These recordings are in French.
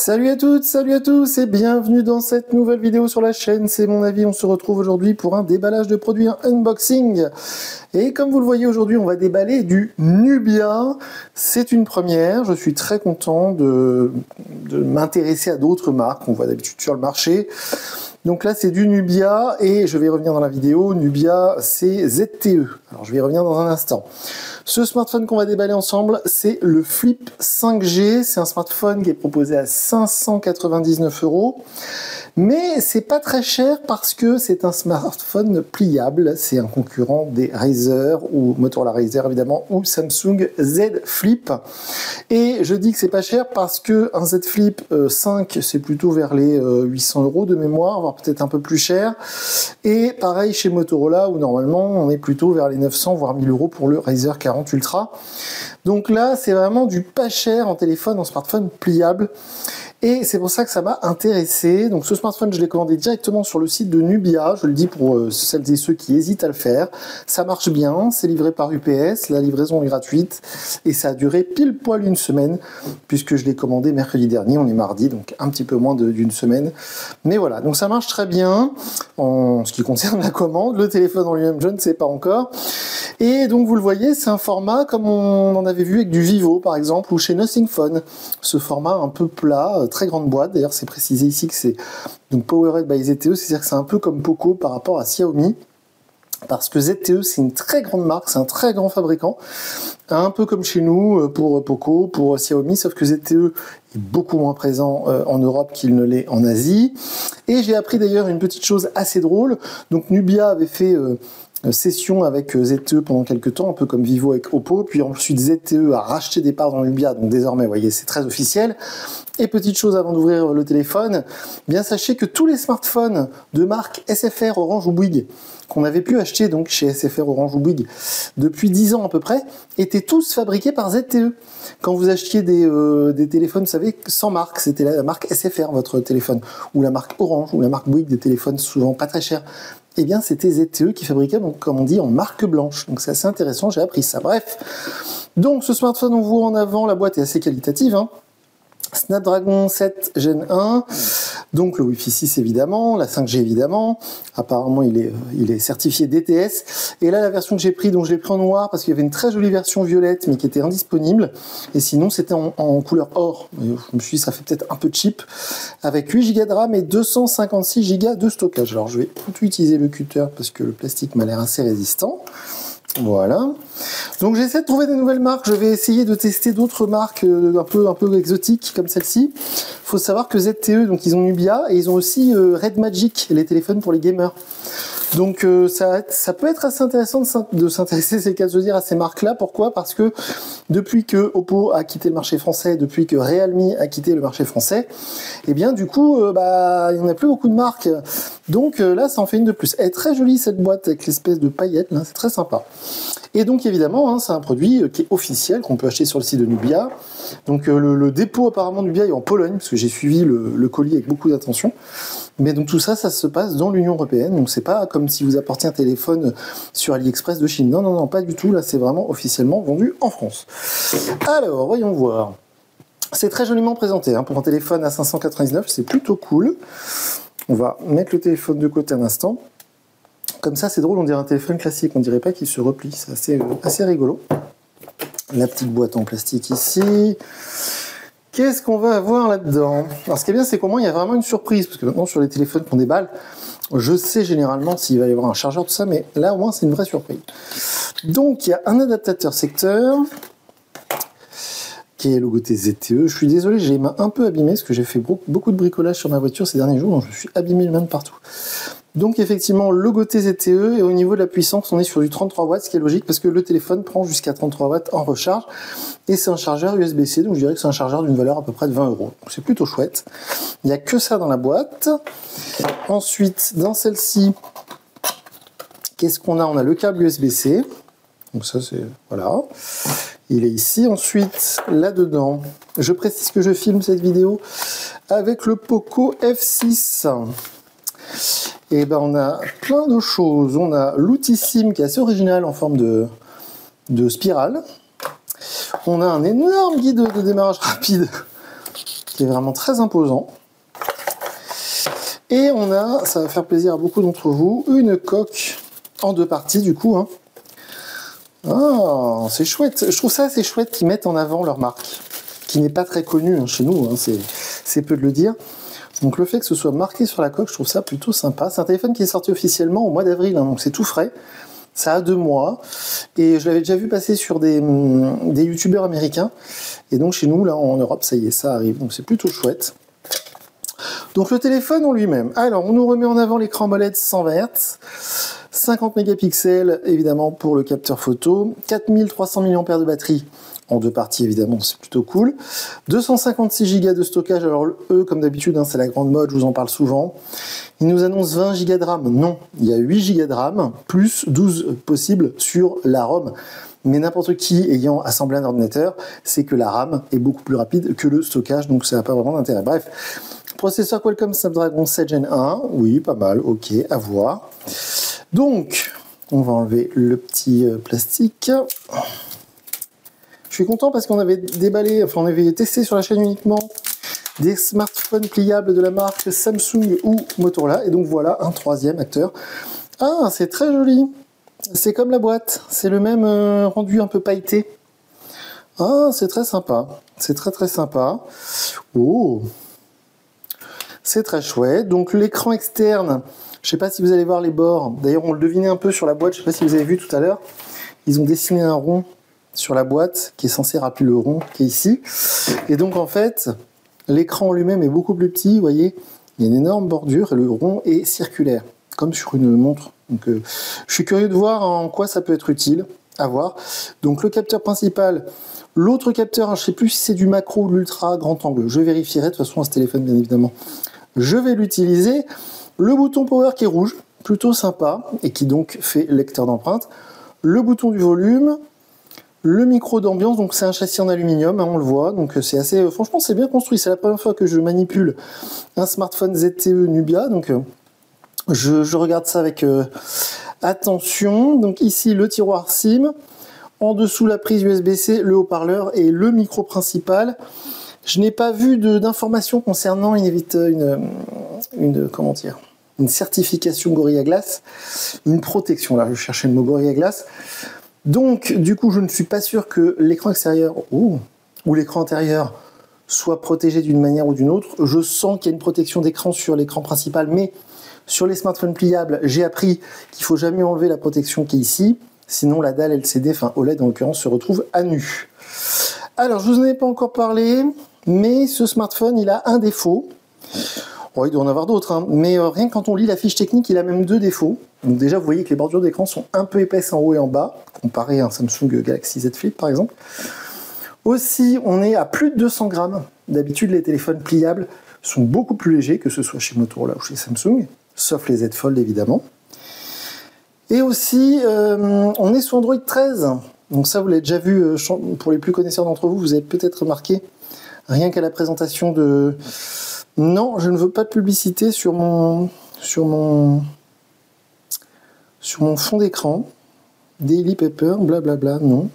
Salut à toutes, salut à tous et bienvenue dans cette nouvelle vidéo sur la chaîne. C'est mon avis, on se retrouve aujourd'hui pour un déballage de produits, un unboxing. Et comme vous le voyez aujourd'hui, on va déballer du Nubia. C'est une première, je suis très content de m'intéresser à d'autres marques qu'on voit d'habitude sur le marché. Donc là, c'est du Nubia et je vais y revenir dans la vidéo. Nubia, c'est ZTE. Alors, je vais y revenir dans un instant. Ce smartphone qu'on va déballer ensemble, c'est le Flip 5G. C'est un smartphone qui est proposé à 599 €. Mais c'est pas très cher parce que c'est un smartphone pliable. C'est un concurrent des Razer ou Motorola Razer évidemment ou Samsung Z Flip. Et je dis que c'est pas cher parce que un Z Flip 5 c'est plutôt vers les 800 € de mémoire, voire peut-être un peu plus cher. Et pareil chez Motorola où normalement on est plutôt vers les 900 voire 1000 € pour le Razer 40 Ultra. Donc là c'est vraiment du pas cher en téléphone, en smartphone pliable. Et c'est pour ça que ça m'a intéressé. Donc ce smartphone, je l'ai commandé directement sur le site de Nubia. Je le dis pour celles et ceux qui hésitent à le faire. Ça marche bien, c'est livré par UPS, la livraison est gratuite. Et ça a duré pile poil une semaine, puisque je l'ai commandé mercredi dernier, on est mardi, donc un petit peu moins d'une semaine. Mais voilà, donc ça marche très bien en ce qui concerne la commande. Le téléphone en lui-même, je ne sais pas encore. Et donc vous le voyez, c'est un format comme on en avait vu avec du Vivo par exemple, ou chez Nothing Phone. Ce format un peu plat, très grande boîte, d'ailleurs c'est précisé ici que c'est donc Powered by ZTE, c'est-à-dire que c'est un peu comme Poco par rapport à Xiaomi, parce que ZTE c'est une très grande marque, c'est un très grand fabricant, un peu comme chez nous pour Poco, pour Xiaomi, sauf que ZTE est beaucoup moins présent en Europe qu'il ne l'est en Asie. Et j'ai appris d'ailleurs une petite chose assez drôle, donc Nubia avait fait session avec ZTE pendant quelques temps, un peu comme Vivo avec Oppo, puis ensuite ZTE a racheté des parts dans Nubia, donc désormais, vous voyez, c'est très officiel. Et petite chose avant d'ouvrir le téléphone, bien sachez que tous les smartphones de marque SFR, Orange ou Bouygues, qu'on avait pu acheter donc chez SFR, Orange ou Bouygues depuis 10 ans à peu près, étaient tous fabriqués par ZTE. Quand vous achetiez des téléphones, vous savez, sans marque, c'était la marque SFR, votre téléphone, ou la marque Orange, ou la marque Bouygues, des téléphones souvent pas très chers. Eh bien, c'était ZTE qui fabriquait, donc, comme on dit, en marque blanche. Donc, c'est assez intéressant, j'ai appris ça. Bref. Donc, ce smartphone, on voit en avant, la boîte est assez qualitative, hein. Snapdragon 7 Gen 1, donc le Wi-Fi 6 évidemment, la 5G évidemment, apparemment il est certifié DTS, et là la version que j'ai pris, donc je l'ai pris en noir parce qu'il y avait une très jolie version violette mais qui était indisponible, et sinon c'était en couleur or, je me suis dit ça fait peut-être un peu cheap, avec 8 Go de RAM et 256 Go de stockage. Alors je vais plutôt utiliser le cutter parce que le plastique m'a l'air assez résistant. Voilà. Donc j'essaie de trouver des nouvelles marques. Je vais essayer de tester d'autres marques un peu exotiques comme celle-ci. Il faut savoir que ZTE, donc ils ont Nubia et ils ont aussi Red Magic, les téléphones pour les gamers. Donc ça peut être assez intéressant de s'intéresser, c'est le cas de se dire, à ces marques-là. Pourquoi? Parce que depuis que Oppo a quitté le marché français, depuis que Realme a quitté le marché français, et bien du coup, il n'y en a plus beaucoup de marques. Donc là, ça en fait une de plus. Elle est très jolie cette boîte avec l'espèce de paillettes, là, c'est très sympa. Et donc évidemment, hein, c'est un produit qui est officiel, qu'on peut acheter sur le site de Nubia. Donc le dépôt apparemment Nubia est en Pologne, parce que j'ai suivi le colis avec beaucoup d'attention. Mais donc tout ça, ça se passe dans l'Union européenne. Donc c'est pas comme si vous apportiez un téléphone sur AliExpress de Chine. Non, non, non, pas du tout. Là, c'est vraiment officiellement vendu en France. Alors, voyons voir. C'est très joliment présenté. Hein. Pour un téléphone à 599, c'est plutôt cool. On va mettre le téléphone de côté un instant. Comme ça, c'est drôle, on dirait un téléphone classique. On dirait pas qu'il se replie. C'est assez rigolo. La petite boîte en plastique ici. Qu'est-ce qu'on va avoir là-dedans? Alors ce qui est bien, c'est qu'au moins il y a vraiment une surprise, parce que maintenant sur les téléphones qu'on déballe, je sais généralement s'il va y avoir un chargeur, tout ça, mais là au moins c'est une vraie surprise. Donc il y a un adaptateur secteur, qui est logoté ZTE. Je suis désolé, j'ai les mains un peu abîmées, parce que j'ai fait beaucoup de bricolage sur ma voiture ces derniers jours, donc je me suis abîmé les mains de partout. Donc effectivement, logoté ZTE, et au niveau de la puissance, on est sur du 33 watts, ce qui est logique, parce que le téléphone prend jusqu'à 33 watts en recharge, et c'est un chargeur USB-C, donc je dirais que c'est un chargeur d'une valeur à peu près de 20 €. Donc c'est plutôt chouette. Il n'y a que ça dans la boîte. Ensuite, dans celle-ci, qu'est-ce qu'on a? On a le câble USB-C. Donc ça, c'est... voilà. Il est ici. Ensuite, là-dedans, je précise que je filme cette vidéo avec le Poco F6. Et ben on a plein de choses. On a l'outil SIM qui est assez original en forme de spirale. On a un énorme guide de démarrage rapide qui qui est vraiment très imposant. Et on a, ça va faire plaisir à beaucoup d'entre vous, une coque en 2 parties du coup. Hein. Ah, c'est chouette. Je trouve ça assez chouette qu'ils mettent en avant leur marque, qui n'est pas très connue hein, chez nous, hein, c'est peu de le dire. Donc le fait que ce soit marqué sur la coque, je trouve ça plutôt sympa. C'est un téléphone qui est sorti officiellement au mois d'avril, hein, donc c'est tout frais. Ça a 2 mois. Et je l'avais déjà vu passer sur des youtubeurs américains. Et donc chez nous, là en Europe, ça y est, ça arrive. Donc c'est plutôt chouette. Donc le téléphone en lui-même. Alors on nous remet en avant l'écran AMOLED 120 Hz. 50 mégapixels évidemment pour le capteur photo. 4300 mAh de batterie. En 2 parties évidemment, c'est plutôt cool. 256 Go de stockage, alors eux comme d'habitude, hein, c'est la grande mode, je vous en parle souvent. Ils nous annoncent 20 Go de RAM, non, il y a 8 Go de RAM, plus 12 possibles sur la ROM. Mais n'importe qui ayant assemblé un ordinateur, c'est que la RAM est beaucoup plus rapide que le stockage, donc ça n'a pas vraiment d'intérêt. Bref, processeur Qualcomm Snapdragon 7 Gen 1, oui, pas mal, ok, à voir. Donc, on va enlever le petit plastique. Je suis content parce qu'on avait déballé, enfin on avait testé sur la chaîne uniquement des smartphones pliables de la marque Samsung ou Motorola. Et donc voilà un 3e acteur. Ah, c'est très joli. C'est comme la boîte. C'est le même rendu un peu pailleté. Ah, c'est très sympa. C'est très sympa. Oh, c'est très chouette. Donc l'écran externe, je ne sais pas si vous allez voir les bords. D'ailleurs, on le devinait un peu sur la boîte. Je ne sais pas si vous avez vu tout à l'heure. Ils ont dessiné un rond sur la boîte qui est censé rappeler le rond qui est ici. Et donc en fait, l'écran en lui-même est beaucoup plus petit, vous voyez, il y a une énorme bordure et le rond est circulaire, comme sur une montre. Donc je suis curieux de voir en quoi ça peut être utile, à voir. Donc le capteur principal, l'autre capteur, je ne sais plus si c'est du macro ou de l'ultra grand angle, je vérifierai de toute façon à ce téléphone bien évidemment. Je vais l'utiliser. Le bouton power qui est rouge, plutôt sympa, et qui donc fait lecteur d'empreinte. Le bouton du volume, le micro d'ambiance, donc c'est un châssis en aluminium, hein, on le voit, donc c'est assez, franchement c'est bien construit, c'est la première fois que je manipule un smartphone ZTE Nubia, donc je regarde ça avec attention. Donc ici le tiroir SIM, en dessous la prise USB-C, le haut-parleur et le micro principal. Je n'ai pas vu d'informations concernant comment dire, une certification Gorilla Glass, une protection, là je cherchais le mot Gorilla Glass. Donc, du coup, je ne suis pas sûr que l'écran extérieur ou l'écran intérieur soit protégé d'une manière ou d'une autre. Je sens qu'il y a une protection d'écran sur l'écran principal, mais sur les smartphones pliables, j'ai appris qu'il ne faut jamais enlever la protection qui est ici. Sinon, la dalle LCD, enfin OLED en l'occurrence, se retrouve à nu. Alors, je ne vous en ai pas encore parlé, mais ce smartphone, il a un défaut. Bon, il doit en avoir d'autres, hein. Mais rien que quand on lit la fiche technique, il a même 2 défauts. Donc déjà, vous voyez que les bordures d'écran sont un peu épaisses en haut et en bas, comparé à un Samsung Galaxy Z Flip par exemple. Aussi, on est à plus de 200 grammes. D'habitude, les téléphones pliables sont beaucoup plus légers, que ce soit chez Motorola ou chez Samsung, sauf les Z Fold évidemment. Et aussi, on est sur Android 13. Donc ça, vous l'avez déjà vu, pour les plus connaisseurs d'entre vous, vous avez peut-être remarqué, rien qu'à la présentation de... Non, je ne veux pas de publicité sur mon fond d'écran. Daily Paper, blablabla, non.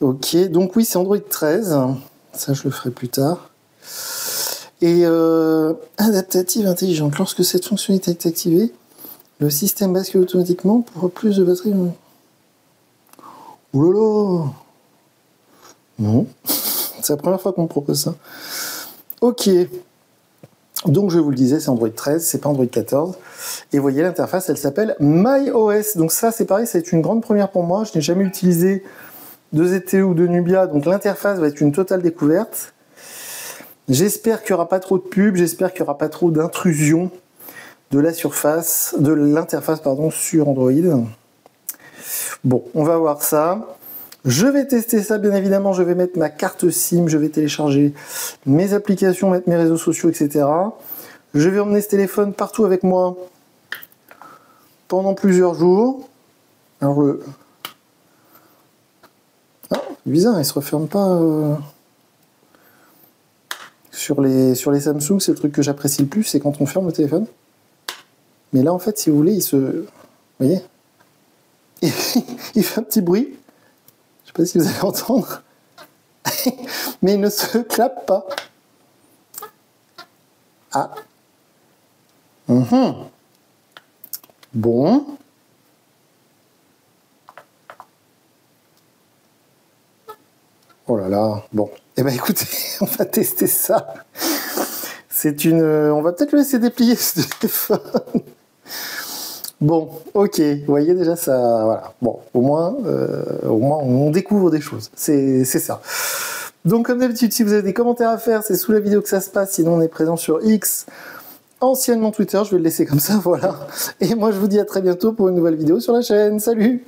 Ok, donc oui, c'est Android 13. Ça, je le ferai plus tard. Et adaptative intelligente. Lorsque cette fonctionnalité est activée, le système bascule automatiquement pour plus de batterie. Ouh là là! Non. C'est la première fois qu'on me propose ça. Ok, donc je vous le disais, c'est Android 13, c'est pas Android 14. Et vous voyez, l'interface, elle s'appelle MyOS. Donc ça, c'est pareil, c'est une grande première pour moi. Je n'ai jamais utilisé de ZTE ou de Nubia, donc l'interface va être une totale découverte. J'espère qu'il n'y aura pas trop de pubs, j'espère qu'il n'y aura pas trop d'intrusion de l'interface sur Android. Bon, on va voir ça. Je vais tester ça, bien évidemment, je vais mettre ma carte SIM, je vais télécharger mes applications, mettre mes réseaux sociaux, etc. Je vais emmener ce téléphone partout avec moi pendant plusieurs jours. Alors ah, bizarre, il se referme pas sur les Samsung, c'est le truc que j'apprécie le plus, c'est quand on ferme le téléphone. Mais là, en fait, si vous voulez, vous voyez, il fait un petit bruit. Je sais pas si vous allez entendre. mais il ne se clappe pas. Ah. Bon. Oh là là. Bon. Eh ben écoutez, on va tester ça. C'est une... On va peut-être le laisser déplier ce téléphone. Bon, ok. Vous voyez déjà ça... Voilà. Bon, au moins on découvre des choses. C'est ça. Donc comme d'habitude, si vous avez des commentaires à faire, c'est sous la vidéo que ça se passe. Sinon, on est présent sur X, anciennement Twitter. Je vais le laisser comme ça, voilà. Et moi, je vous dis à très bientôt pour une nouvelle vidéo sur la chaîne. Salut!